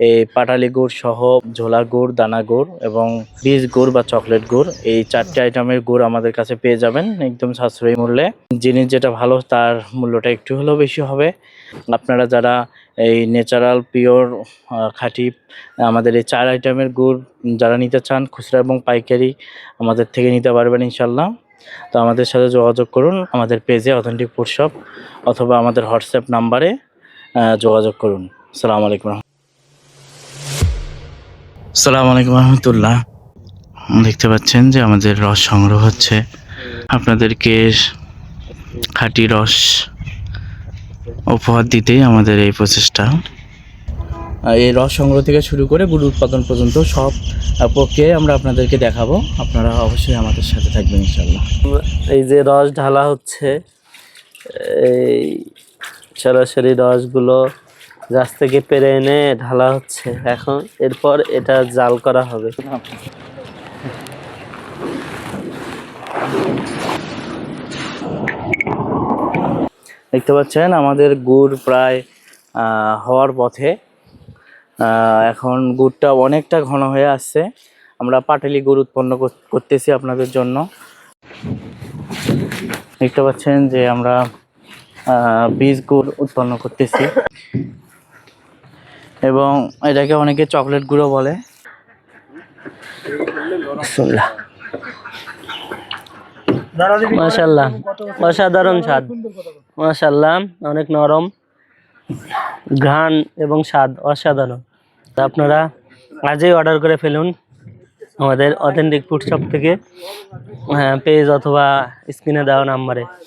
এই পাটালি গুড় সহ ঝোলা গুড়, দানা গুড় এবং বীজ গুড় বা চকলেট গুড়, এই 4টি আইটেমের গুড় আমাদের কাছে পেয়ে যাবেন একদম সাশ্রয়ী মূল্যে। জিনিস যেটা ভালো তার মূল্যটা একটু হলেও বেশি হবে। আপনারা যারা এই ন্যাচারাল পিওর খাঁটি আমাদের এই 4 আইটেমের গুড় যারা নিতে চান খুচরা এবং পাইকারি আমাদের থেকে নিতে পারবেন ইনশাল্লাহ। তো আমাদের সাথে যোগাযোগ করুন আমাদের পেজে অথেন্টিক ফুড শপ অথবা আমাদের হোয়াটসঅ্যাপ নাম্বারে যোগাযোগ করুন। আসসালামু আলাইকুম। আসসালামু আলাইকুম রহমতুল্লাহ। দেখতে পাচ্ছেন যে আমাদের রস সংগ্রহ হচ্ছে। আপনাদেরকে খাঁটি রস উপহার দিতেই আমাদের এই প্রচেষ্টা। এই রস সংগ্রহ থেকে শুরু করে গুড় উৎপাদন পর্যন্ত সব প্রক্রিয়ায় আমরা আপনাদেরকে দেখাবো। আপনারা অবশ্যই আমাদের সাথে থাকবেন ইনশাল্লাহ। এই যে রস ঢালা হচ্ছে, এই সরাসরি রসগুলো গাছ থেকে পেরে এনে ঢালা হচ্ছে। এখন এরপর এটা জাল করা হবে। দেখতে পাচ্ছেন আমাদের গুড় প্রায় হওয়ার পথে। এখন গুড়টা অনেকটা ঘন হয়ে আসছে। আমরা পাটালি গুড় উৎপন্ন করতেছি আপনাদের জন্য। দেখতে পাচ্ছেন যে আমরা বীজ গুড় উৎপন্ন করতেছি এবং এটাকে অনেকে চকলেট গুঁড়ো বলে। মাশাআল্লাহ, অসাধারণ স্বাদ। মাশাআল্লাহ, অনেক নরম, ঘ্রাণ এবং স্বাদ অসাধারণ। আপনারা আজই অর্ডার করে ফেলুন আমাদের অথেন্টিক ফুড শপ থেকে, পেজ অথবা স্ক্রিনে দেওয়া নাম্বারে।